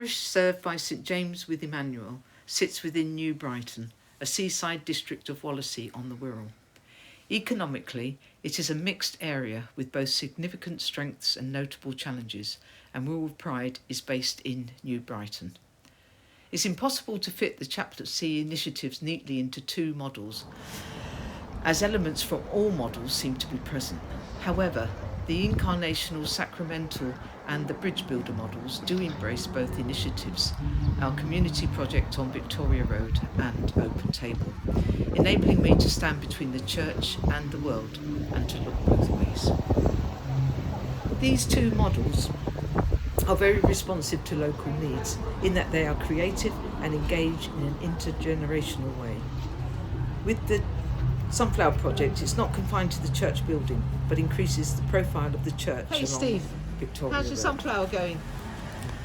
Parish served by St James with Emmanuel sits within New Brighton, a seaside district of Wallasey on the Wirral. Economically, it is a mixed area with both significant strengths and notable challenges, and Wirral Pride is based in New Brighton. It's impossible to fit the chaplaincy initiatives neatly into two models, as elements from all models seem to be present. However, the incarnational, sacramental and the bridge builder models do embrace both initiatives, our community project on Victoria Road and Open Table, enabling me to stand between the church and the world and to look both ways. These two models are very responsive to local needs in that they are creative and engage in an intergenerational way. With the Sunflower Project, it's not confined to the church building, but increases the profile of the church. Hey Steve, Victoria how's your Road. sunflower going?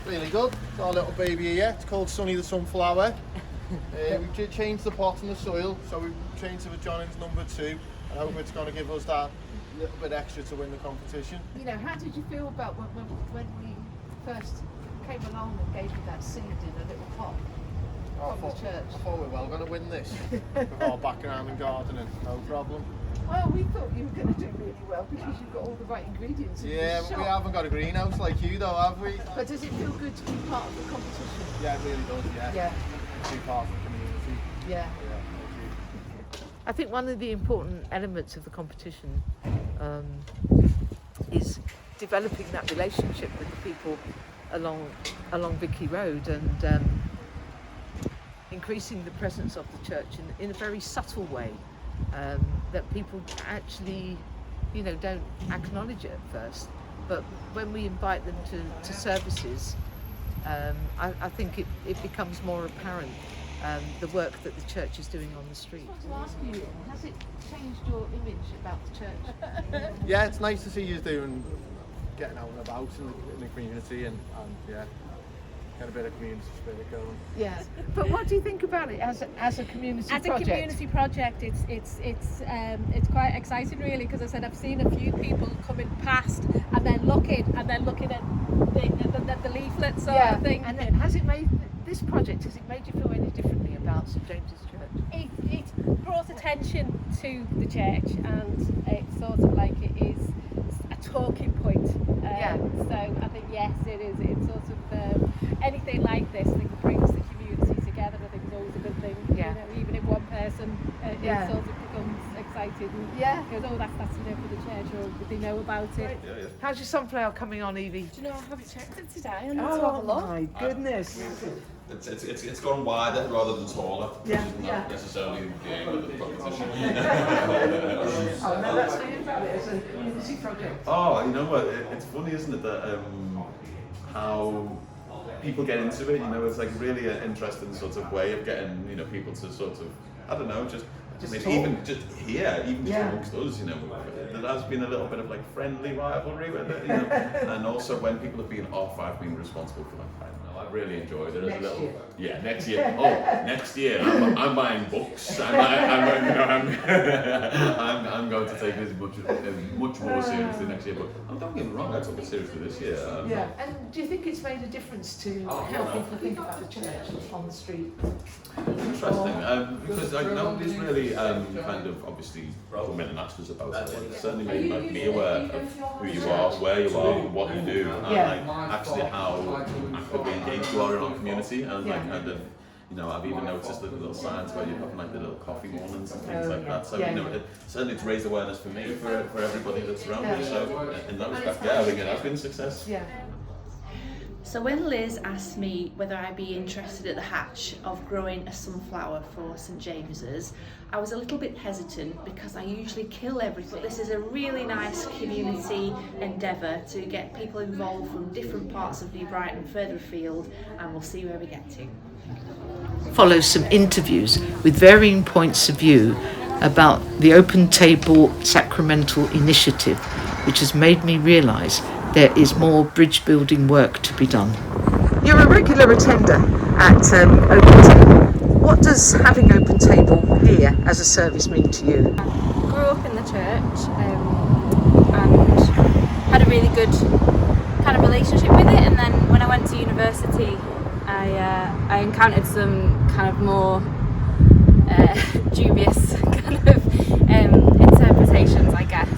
Really good. It's our little baby here. It's called Sunny the Sunflower. We changed the pot and the soil, so we changed to the Johnnings number 2. I hope it's going to give us that little bit extra to win the competition. You know, how did you feel about when we first came along and gave you that seed in a little pot from the church? I thought we were well going to win this. With our background in gardening, no problem. Well, we thought you were going to do really well because you've got all the right ingredients in Yeah, the but we shop. haven't got a greenhouse like you though, have we? But does it feel good to be part of the competition? Yeah, it really does, yeah. Yeah. To be part of the community. Yeah. Yeah, thank you. I think one of the important elements of the competition is developing that relationship with the people along Vicky Road and increasing the presence of the church in a very subtle way that people actually, you know, don't acknowledge it at first. But when we invite them to services, I think it becomes more apparent the work that the church is doing on the street. I want to ask you, has it changed your image about the church? Yeah, it's nice to see you getting out and about in the community and yeah, get a bit of community spirit going. Yeah. But what do you think about it as a community As project? a community project, it's quite exciting really, because I said I've seen a few people coming past and then looking at the leaflets sort of thing. And then has it made you feel any differently about St James's Church? It brought attention to the church, and it's sort of like it is a talking point. So I think yes, it is. It's sort of anything like this that brings the community together. I think is always a good thing. Yeah. You know, even if one person Yeah. it sort of becomes excited and goes, oh, that's enough for the church, or they know about it. How's your sunflower coming on, Evie? Do you know, I haven't checked it today. I need to have a look. My goodness! It's gone wider rather than taller, which is not necessarily the aim of the competition. Oh no, that's how you about it as a community project. Oh, you know what? It's funny, isn't it, that how people get into it. You know, it's like really an interesting sort of way of getting, you know, people to sort of, I don't know, just I mean, talk. even just here, even just amongst us, you know, there has been a little bit of like friendly rivalry with it, you know, and also when people have been off, I've been responsible for like, I don't know, I've really enjoyed it. Next year. Yeah, next year. Oh, next year, I'm buying books. I'm going to take this much more seriously next year. But don't get me wrong, I took it seriously this year. Yeah, and do you think it's made a difference to how people think about the church on the street? Interesting, because like, nobody's really kind of obviously come in and asked us about it. It's certainly made like, me aware of who you are, where you are, what you do, and like actually how actively engaged you are in our community, and like kind of, you know, I've even noticed the little signs where you have like the little coffee mornings and things like that. So you know, certainly it's raised awareness for me, for everybody that's around me. So in that respect, yeah, I think it has been a success. Yeah. So when Liz asked me whether I'd be interested at the hatch of growing a sunflower for St James's, I was a little bit hesitant because I usually kill everything. But this is a really nice community endeavour to get people involved from different parts of New Brighton further afield, and we'll see where we get to. Follows some interviews with varying points of view about the Open Table Sacramental Initiative, which has made me realise there is more bridge building work to be done. You're a regular attender at Open Table. What does having Open Table here as a service mean to you? Grew up in the church and had a really good kind of relationship with it, and then when I went to university I encountered some kind of more dubious kind of interpretations, I guess,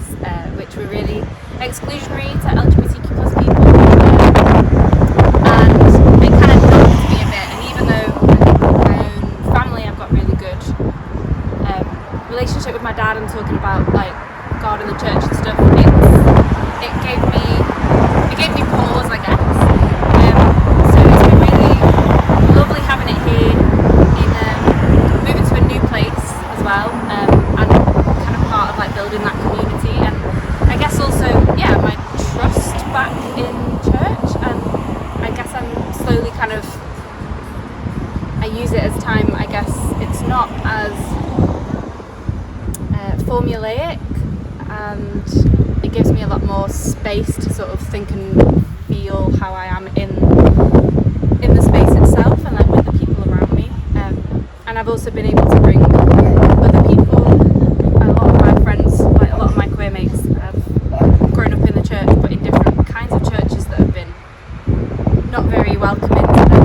which were really exclusionary to LGBTQ plus people, and it kind of knocked me a bit. And even though I think my own family, I've got really good relationship with my dad and talking about like God and the church and stuff, it gave me pause, I guess. So it's been really lovely having it here in moving to a new place as well, and kind of part of like building that community, and I guess also my trust back in church, and I guess I'm slowly kind of, I use it as time, I guess it's not as formulaic, and it gives me a lot more space to sort of think and feel how I am in the space itself and like with the people around me, and I've also been able to bring other people. A lot of my friends, like a lot of my queer mates, have grown up in the church, but in different kinds of churches that have been not very welcoming to them.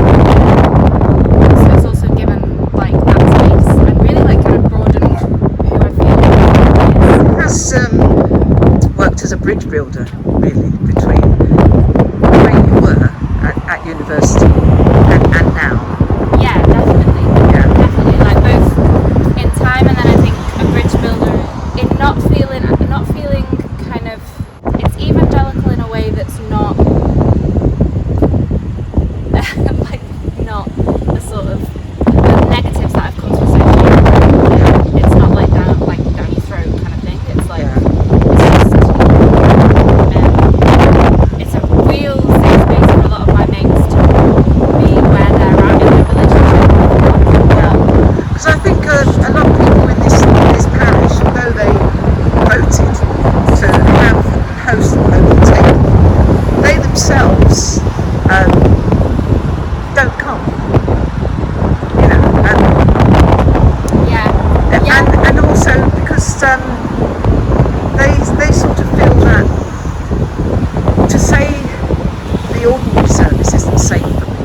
So it's also given like that space and really like kind of broadened who I feel like Has worked as a bridge builder, really, between where you were at university and now. Yeah, definitely. Yeah. Definitely. Like both in time, and then I think a bridge builder in not feeling kind of, it's evangelical in a way that's not like not the sort of the negatives that I've come to associate. It's not like down your throat kind of thing. It's like it's a real safe space for a lot of my mates to be where they're at in their relationship. Because I think a lot of people in this parish, although they voted to host Open Table, they themselves don't come. You know, and also because they sort of feel that to say the ordinary service isn't safe for me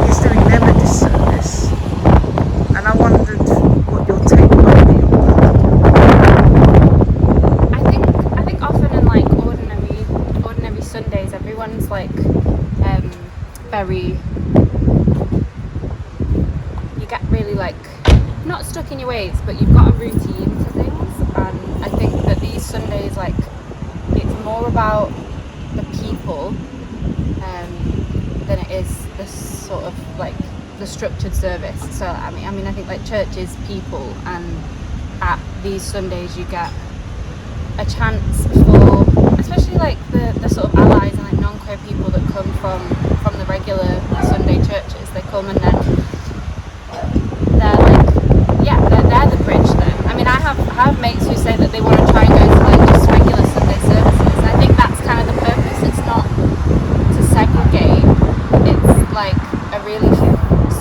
is doing them a disservice, and I wondered what your take might be on that. I think often in like ordinary Sundays, everyone's like very, you get really like not stuck in your ways, but you've got a routine to things, and I think that these Sundays, like, it's more about the people than it is the sort of like the structured service. So I mean I think like church is people, and at these Sundays you get a chance for, especially like the sort of allies and like non-queer people that come from the regular Sunday churches. They come and then they're like, they're the bridge then. I mean I have mates who say that they want to try and go to like just regular Sunday services. I think that's kind of the purpose. It's not to segregate. It's like a really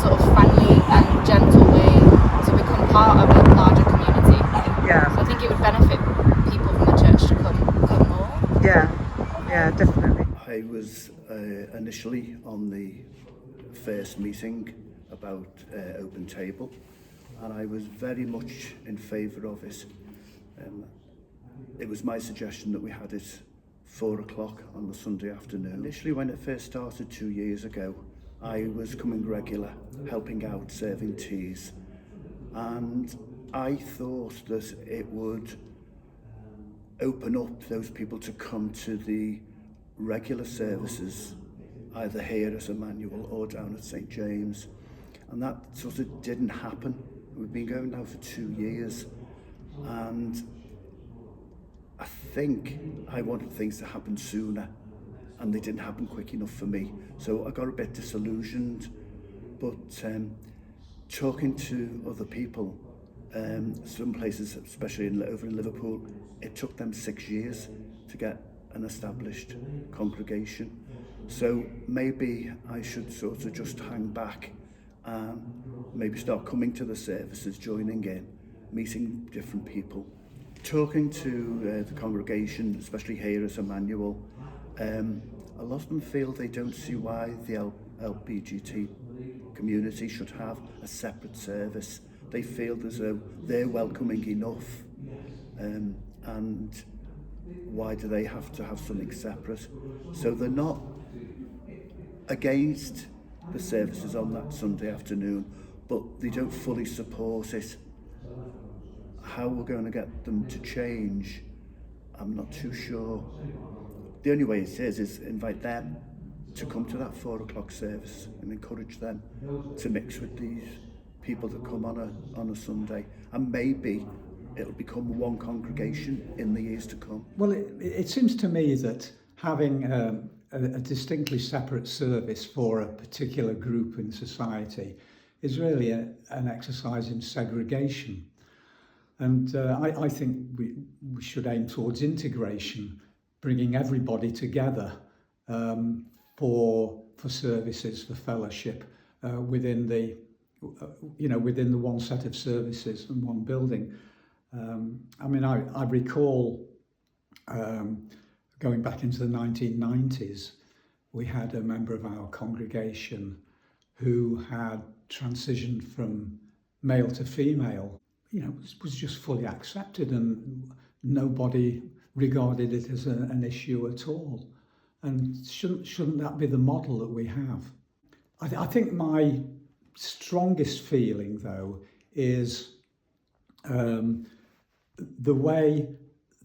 sort of friendly and gentle way to become part of a larger community. Yeah. So I think it would benefit people from the church to come more. Yeah, definitely. I was initially on the first meeting about Open Table, and I was very much in favour of it. It was my suggestion that we had it 4 o'clock on the Sunday afternoon. Initially, when it first started 2 years ago, I was coming regular, helping out, serving teas, and I thought that it would open up those people to come to the regular services, either here at Emmanuel or down at St James, and that sort of didn't happen. We've been going now for 2 years, and I think I wanted things to happen sooner, and they didn't happen quick enough for me. So I got a bit disillusioned, but talking to other people, some places, especially over in Liverpool, it took them 6 years to get an established congregation. So maybe I should sort of just hang back and maybe start coming to the services, joining in, meeting different people, talking to the congregation, especially here at Emmanuel. a lot of them feel they don't see why the LBGT community should have a separate service. They feel as though they're welcoming enough, and why do they have to have something separate? So they're not against the services on that Sunday afternoon, but they don't fully support it. How we're going to get them to change, I'm not too sure. The only way it is invite them to come to that 4 o'clock service and encourage them to mix with these people that come on a Sunday, and maybe it'll become one congregation in the years to come. Well, it seems to me that having a distinctly separate service for a particular group in society is really an exercise in segregation. And I think we should aim towards integration, bringing everybody together for services, for fellowship within the one set of services and one building. I mean, I recall going back into the 1990s, we had a member of our congregation who had transitioned from male to female. You know, was just fully accepted, and nobody regarded it as an issue at all. And shouldn't that be the model that we have? I think my strongest feeling, though, is the way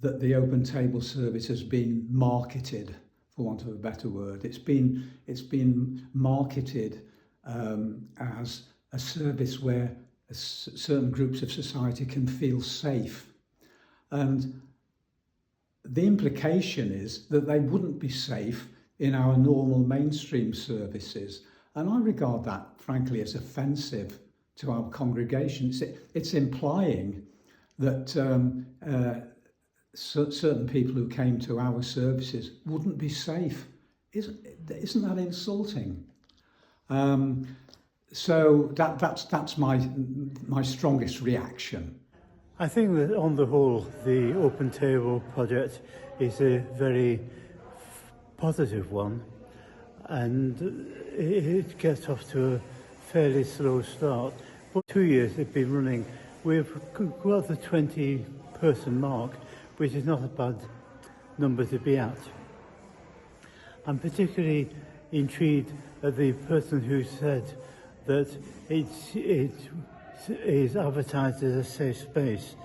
that the Open Table service has been marketed, for want of a better word. It's been marketed as a service where certain groups of society can feel safe, and the implication is that they wouldn't be safe in our normal mainstream services, and I regard that frankly as offensive to our congregations. It's implying that certain people who came to our services wouldn't be safe. Isn't that insulting? So that's my strongest reaction. I think that on the whole, the Open Table project is a very positive one, and it gets off to a fairly slow start. But 2 years it's been running. We've got the 20-person mark, which is not a bad number to be at. I'm particularly intrigued at the person who said that it is advertised as a safe space.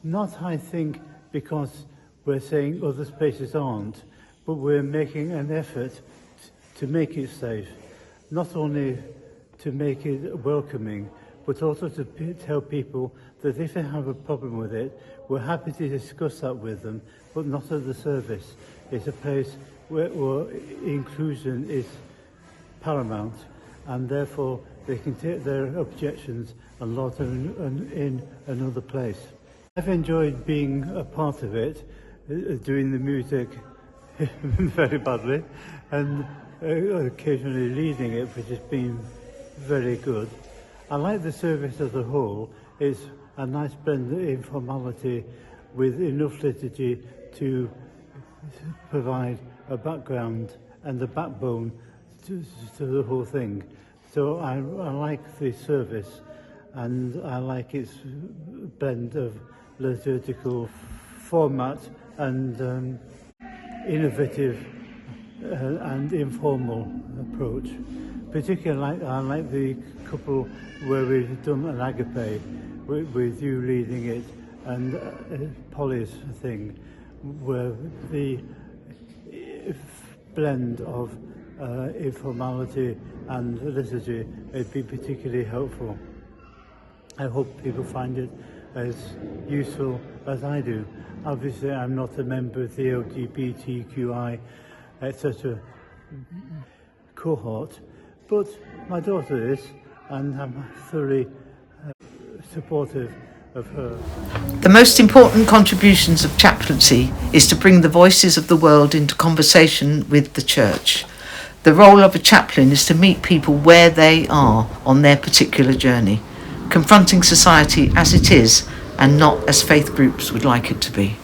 Not, I think, because we're saying other spaces aren't, but we're making an effort to make it safe. Not only to make it welcoming, but also to tell people that if they have a problem with it, we're happy to discuss that with them, but not at the service. It's a place where inclusion is paramount, and therefore they can take their objections and lodge them in another place. I've enjoyed being a part of it, doing the music very badly, and occasionally leading it, which has been very good. I like the service as a whole. It's a nice blend of informality with enough liturgy to provide a background and the backbone to the whole thing. So I like the service, and I like its blend of liturgical format and innovative and informal approach. Particularly, I like the couple where we've done an agape with you leading it, and Polly's thing, where the blend of informality and liturgy would be particularly helpful. I hope people find it as useful as I do. Obviously, I'm not a member of the LGBTQI, etc. cohort, but my daughter is, and I'm thoroughly supportive of her. The most important contributions of chaplaincy is to bring the voices of the world into conversation with the church. The role of a chaplain is to meet people where they are on their particular journey, confronting society as it is and not as faith groups would like it to be.